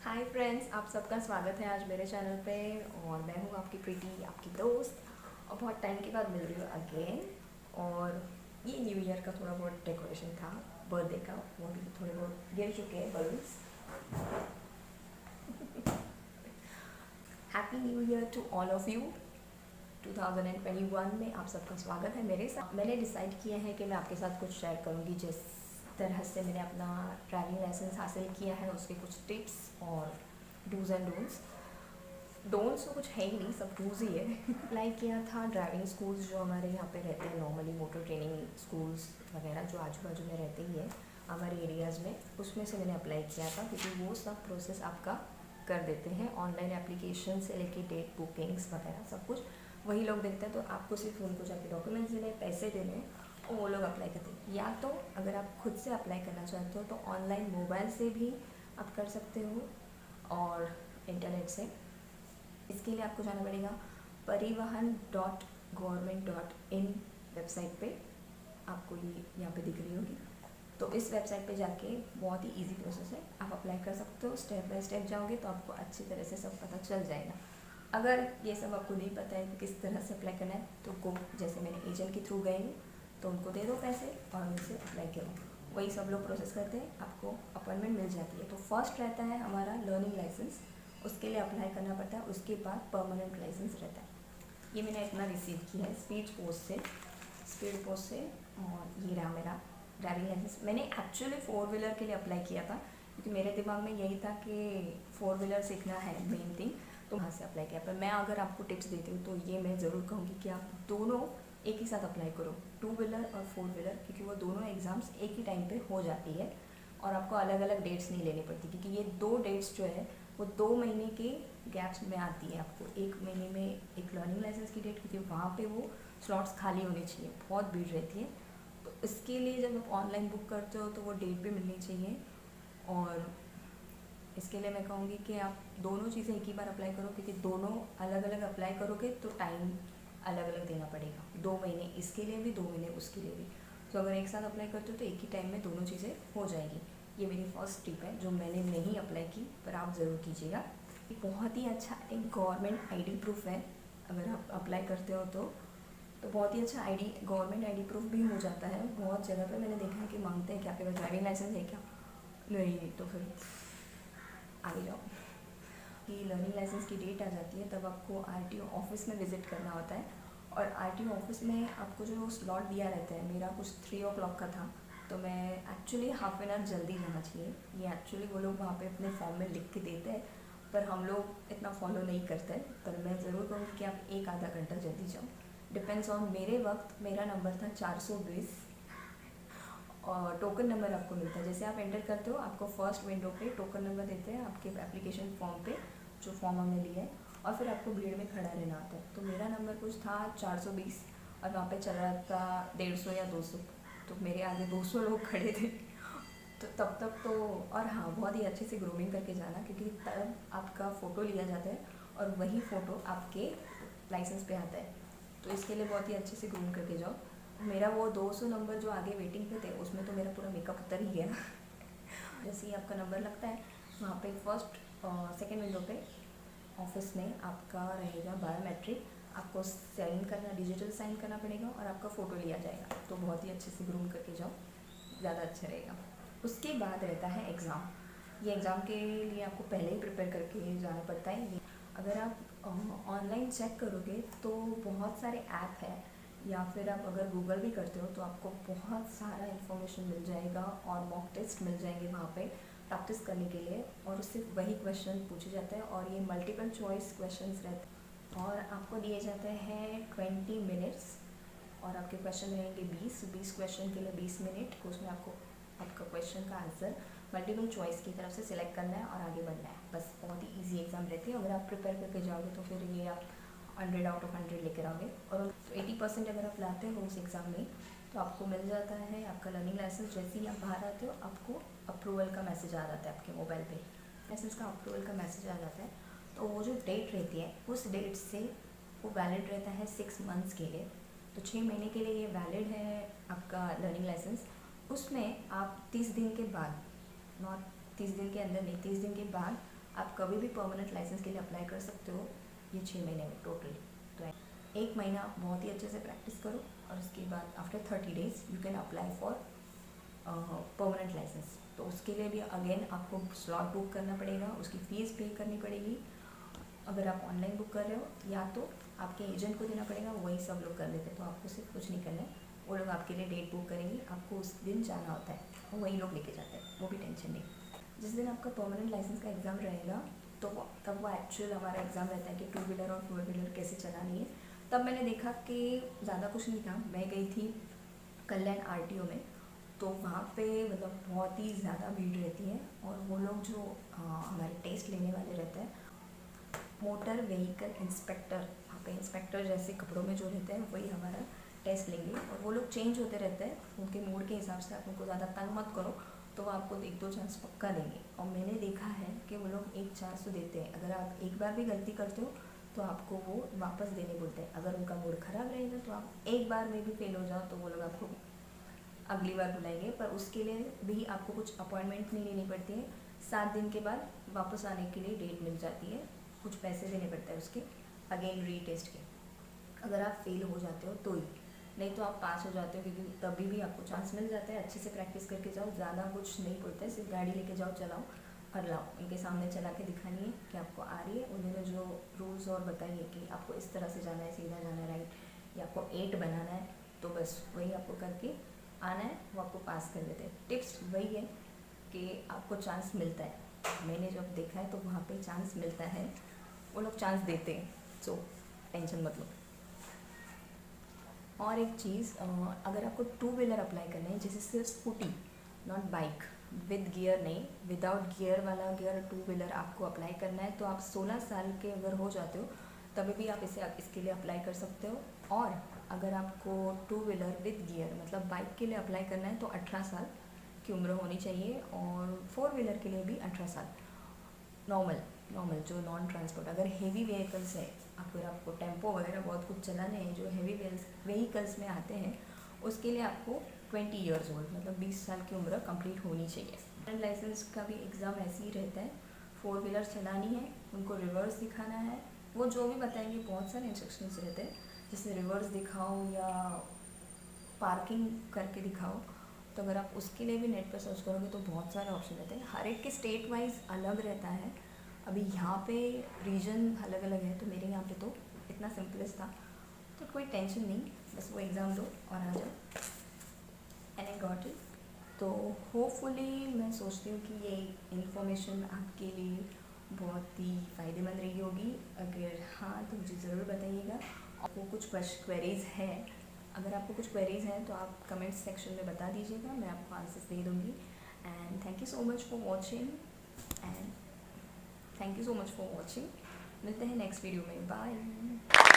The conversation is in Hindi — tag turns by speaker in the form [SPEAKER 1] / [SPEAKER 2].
[SPEAKER 1] हाय फ्रेंड्स, आप सबका स्वागत है आज मेरे चैनल पे। और मैं हूँ आपकी प्रीति, आपकी दोस्त। और बहुत टाइम के बाद मिल रही हूँ अगेन। और ये न्यू ईयर का थोड़ा बहुत डेकोरेशन था, बर्थडे का, वो भी थोड़े बहुत गिर चुके हैं balloons. Happy new year to all of you. 2021 में आप सबका स्वागत है मेरे साथ। मैंने डिसाइड किया है कि मैं आपके साथ कुछ शेयर करूँगी, जिस तरह से मैंने अपना ड्राइविंग लाइसेंस हासिल किया है, उसके कुछ टिप्स और डूज एंड डोंट्स। डोंट्स तो कुछ है ही नहीं, सब डूज ही है। अप्लाई किया था ड्राइविंग स्कूल्स जो हमारे यहाँ पे रहते हैं, नॉर्मली मोटर ट्रेनिंग स्कूल्स वगैरह जो आजू बाजू में रहते ही है हमारे एरियाज़ में, उसमें से मैंने अप्लाई किया था, क्योंकि वो सब प्रोसेस आपका कर देते हैं। ऑनलाइन एप्लीकेशन से लेके डेट बुकिंग्स वगैरह सब कुछ वही लोग देखते हैं। तो आपको सिर्फ उनको जाके डॉक्यूमेंट्स देने, पैसे देने और वो लोग अप्लाई करते हैं। या तो अगर आप खुद से अप्लाई करना चाहते हो तो ऑनलाइन मोबाइल से भी आप कर सकते हो और इंटरनेट से। इसके लिए आपको जाना पड़ेगा परिवहन.government.in वेबसाइट पे। आपको ये यहाँ पे दिख रही होगी। तो इस वेबसाइट पे जाके बहुत ही इजी प्रोसेस है, आप अप्लाई कर सकते हो। स्टेप बाय स्टेप जाओगे तो आपको अच्छी तरह से सब पता चल जाएगा। अगर ये सब आपको नहीं पता है कि किस तरह से अप्लाई करना है तो को जैसे मैंने एजेंट के थ्रू गए हूँ, तो उनको दे दो पैसे और उनसे अप्लाई करो। वही सब लोग प्रोसेस करते हैं, आपको अपॉइंटमेंट मिल जाती है। तो फर्स्ट रहता है हमारा लर्निंग लाइसेंस, उसके लिए अप्लाई करना पड़ता है। उसके बाद परमानेंट लाइसेंस रहता है। ये मैंने अपना रिसीव किया है स्पीड पोस्ट से। और ये रहा मेरा ड्राइविंग लाइसेंस। मैंने एक्चुअली 4 व्हीलर के लिए अप्लाई किया था, क्योंकि मेरे दिमाग में यही था कि 4 व्हीलर सीखना है मेन थिंग, तो वहाँ से अप्लाई किया। पर मैं अगर आपको टिप्स देती हूँ तो ये मैं ज़रूर कहूँगी कि आप दोनों एक ही साथ अप्लाई करो, 2 व्हीलर और 4 व्हीलर, क्योंकि वो दोनों एग्ज़ाम्स एक ही टाइम पे हो जाती है और आपको अलग अलग डेट्स नहीं लेनी पड़ती, क्योंकि ये 2 डेट्स जो है वो 2 महीने के गैप्स में आती है। आपको 1 महीने में एक लर्निंग लाइसेंस की डेट, क्योंकि वहाँ पे वो स्लॉट्स खाली होने चाहिए, बहुत भीड़ रहती है। तो इसके लिए जब आप ऑनलाइन बुक करते हो तो वो डेट भी मिलनी चाहिए। और इसके लिए मैं कहूँगी कि आप दोनों चीज़ें एक ही बार अप्लाई करो, क्योंकि दोनों अलग अलग अप्लाई करोगे तो टाइम अलग अलग देना पड़ेगा। 2 महीने इसके लिए भी, 2 महीने उसके लिए भी। तो अगर एक साथ अप्लाई करते हो तो एक ही टाइम में दोनों चीज़ें हो जाएगी। ये मेरी फर्स्ट टिप है जो मैंने नहीं अप्लाई की, पर आप ज़रूर कीजिएगा। ये बहुत ही अच्छा एक गवर्नमेंट आईडी प्रूफ है। अगर आप अप्लाई करते हो तो बहुत ही अच्छा आईडी, गवर्नमेंट आईडी प्रूफ भी हो जाता है। बहुत जगह पर मैंने देखा है कि मांगते हैं कि आपके पास ड्राइविंग लाइसेंस है क्या, नहीं तो फिर आगे जाओ। कि लर्निंग लाइसेंस की डेट आ जाती है तब आपको आरटीओ ऑफिस में विज़िट करना होता है। और आरटीओ ऑफिस में आपको जो स्लॉट दिया रहता है, मेरा कुछ 3 o'clock का था, तो मैं एक्चुअली हाफ एन आवर जल्दी जाना चाहिए। ये एक्चुअली वो लोग वहाँ पे अपने फॉर्म में लिख के देते हैं, पर हम लोग इतना फॉलो नहीं करते। पर मैं ज़रूर कहूँगी कि आप 1 आधा घंटा जल्दी जाओ। डिपेंड्स ऑन मेरे वक्त मेरा नंबर था 420 और टोकन नंबर आपको मिलता है। जैसे आप एंटर करते हो, आपको फर्स्ट विंडो पे टोकन नंबर देते हैं आपके एप्लीकेशन फॉर्म पे, जो फॉर्म हमने लिया है, और फिर आपको भीड़ में खड़ा रहना होता है। तो मेरा नंबर कुछ था 420 और वहाँ पे चल रहा था 150 या 200, तो मेरे आगे 200 लोग खड़े थे। तो तब तक तो, और हाँ, बहुत ही अच्छे से ग्रूमिंग करके जाना, क्योंकि तब आपका फ़ोटो लिया जाता है और वही फ़ोटो आपके लाइसेंस पे आता है। तो इसके लिए बहुत ही अच्छे से ग्रूम करके जाओ। मेरा वो 200 नंबर जो आगे वेटिंग पे थे, उसमें तो मेरा पूरा मेकअप उतर ही गया। जैसे ही आपका नंबर लगता है, वहाँ पे फर्स्ट सेकेंड विंडो पे ऑफिस में आपका रहेगा बायोमेट्रिक। आपको साइन करना, डिजिटल साइन करना पड़ेगा और आपका फ़ोटो लिया जाएगा। तो बहुत ही अच्छे से ग्रूम करके जाओ, ज़्यादा अच्छा रहेगा। उसके बाद रहता है एग्ज़ाम। ये एग्ज़ाम के लिए आपको पहले ही प्रिपेयर करके जाना पड़ता है। अगर आप ऑनलाइन चेक करोगे तो बहुत सारे ऐप है, या फिर आप अगर गूगल भी करते हो तो आपको बहुत सारा इन्फॉर्मेशन मिल जाएगा और मॉक टेस्ट मिल जाएंगे वहाँ पे प्रैक्टिस करने के लिए। और उससे वही क्वेश्चन पूछे जाते हैं और ये मल्टीपल चॉइस क्वेश्चंस रहते हैं। और आपको दिए जाते हैं 20 मिनट्स और आपके क्वेश्चन रहेंगे 20 क्वेश्चन के लिए 20 मिनट। उसमें आपको आपका क्वेश्चन का आंसर मल्टीपल चॉइस की तरफ से सिलेक्ट करना है और आगे बढ़ना है। बस बहुत ही इजी एग्ज़ाम रहती है। अगर आप प्रिपेयर करके जाओगे तो फिर ये आप 100 आउट ऑफ 100 लेकर आओगे। और 80% अगर आप लाते हो उस एग्ज़ाम में तो आपको मिल जाता है आपका लर्निंग लाइसेंस। जैसे ही आप बाहर आते हो आपको अप्रूवल का मैसेज आ जाता है आपके मोबाइल पे, लाइसेंस का अप्रूवल का मैसेज आ जाता है। तो वो जो डेट रहती है उस डेट से वो वैलिड रहता है 6 मंथ्स के लिए। तो 6 महीने के लिए ये वैलिड है आपका लर्निंग लाइसेंस। उसमें आप 30 दिन के बाद, नॉट 30 दिन के अंदर नहीं, 30 दिन के बाद आप कभी भी परमानेंट लाइसेंस के लिए अप्लाई कर सकते हो ये 6 महीने में टोटली। तो 1 महीना बहुत ही अच्छे से प्रैक्टिस करो और उसके बाद after 30 days you can apply for permanent licence. तो उसके लिए भी अगेन आपको स्लॉट बुक करना पड़ेगा, उसकी फ़ीस पे करनी पड़ेगी। अगर आप ऑनलाइन बुक कर रहे हो या तो आपके एजेंट को देना पड़ेगा, वही सब लोग कर लेते हैं, तो आपको सिर्फ कुछ नहीं करना है, वो लोग आपके लिए डेट बुक करेंगे, आपको उस दिन जाना होता है, वही लोग लेके जाते हैं, वो भी टेंशन नहीं। जिस दिन आपका परमानेंट लाइसेंस का एग्ज़ाम रहेगा तो तब वो एक्चुअल हमारा एग्ज़ाम रहता है कि 2 व्हीलर और 4 व्हीलर कैसे चलानी है। तब मैंने देखा कि ज़्यादा कुछ नहीं था। मैं गई थी कल्याण RTO में, तो वहाँ पे मतलब बहुत ही ज़्यादा भीड़ रहती है और वो लोग जो हमारे टेस्ट लेने वाले रहते हैं, मोटर व्हीकल इंस्पेक्टर, वहाँ पे इंस्पेक्टर जैसे कपड़ों में जो रहते हैं वही हमारा टेस्ट लेंगे। और वो लोग चेंज होते रहते हैं, उनके मूड के हिसाब से आप उनको ज़्यादा तंग मत करो तो वो आपको 1-2 चांस पक्का देंगे। और मैंने देखा है कि वो लोग 1 चांस तो देते हैं, अगर आप एक बार भी गलती करते हो तो आपको वो वापस देने बोलते हैं। अगर उनका मूड ख़राब रहेगा तो आप एक बार में भी फेल हो जाओ तो वो लोग आपको अगली बार बुलाएंगे, पर उसके लिए भी आपको कुछ अपॉइंटमेंट नहीं लेनी पड़ती है। 7 दिन के बाद वापस आने के लिए डेट मिल जाती है, कुछ पैसे देने पड़ते हैं उसके अगेन रीटेस्ट के। अगर आप फेल हो जाते हो तो ही, नहीं तो आप पास हो जाते हो, क्योंकि तभी भी आपको चांस मिल जाता है। अच्छे से प्रैक्टिस करके जाओ, ज़्यादा कुछ नहीं पड़ता है, सिर्फ गाड़ी लेके जाओ, चलाओ और लाओ, उनके सामने चला के दिखानी है कि आपको आ रही है। उन्होंने जो रूल्स और बताइए कि आपको इस तरह से जाना है, सीधा जाना है, राइट, या आपको 8 बनाना है, तो बस वही आपको करके आना है, वो आपको पास कर देते हैं। टिप्स वही है कि आपको चांस मिलता है। मैंने जब देखा है तो वहाँ पे चांस मिलता है, वो लोग चांस देते हैं, सो टेंशन मत लो। और एक चीज़, अगर आपको 2 व्हीलर अप्लाई करना है, जैसे सिर्फ scooty, not bike, with gear नहीं, विदाउट गियर वाला गियर 2 व्हीलर आपको अप्लाई करना है, तो आप 16 साल के अगर हो जाते हो तभी भी आप इसके लिए अप्लाई कर सकते हो। और अगर आपको 2 व्हीलर विद गियर मतलब बाइक के लिए अप्लाई करना है तो 18 साल की उम्र होनी चाहिए, और 4 व्हीलर के लिए भी 18 साल। नॉर्मल जो नॉन ट्रांसपोर्ट, अगर हेवी व्हीकल्स है, अगर आपको टेम्पो वगैरह बहुत कुछ चलाने हैं जो हेवी व्हीकल्स में आते हैं, उसके लिए आपको 20 ईयर्स ओल्ड मतलब 20 साल की उम्र कंप्लीट होनी चाहिए। लाइसेंस का भी एग्ज़ाम ऐसे ही रहता है, 4 व्हीलर चलानी है, उनको रिवर्स दिखाना है, वो जो भी बताएंगे, बहुत सारे इंस्ट्रक्शंस रहते हैं, जैसे रिवर्स दिखाओ या पार्किंग करके दिखाओ। तो अगर आप उसके लिए भी नेट पर सर्च करोगे तो बहुत सारे ऑप्शन रहते हैं, हर एक के स्टेट वाइज अलग रहता है। अभी यहाँ पे रीजन अलग अलग है, तो मेरे यहाँ पे तो इतना सिंपलेस्ट था, तो कोई टेंशन नहीं, बस वो एग्ज़ाम दो और आ जाओ, एंड आई गॉट इट। तो होपफुली मैं सोचती हूँ कि ये इन्फॉर्मेशन आपके लिए बहुत ही फ़ायदेमंद रही होगी। अगर हाँ तो मुझे ज़रूर बताइएगा। आपको कुछ क्वेरीज़ है, अगर आपको कुछ क्वेरीज़ हैं तो आप कमेंट सेक्शन में बता दीजिएगा, मैं आपको आंसर्स दे दूँगी। And thank you so much for watching, and thank you so much for watching. मिलते हैं नेक्स्ट वीडियो में, बाय।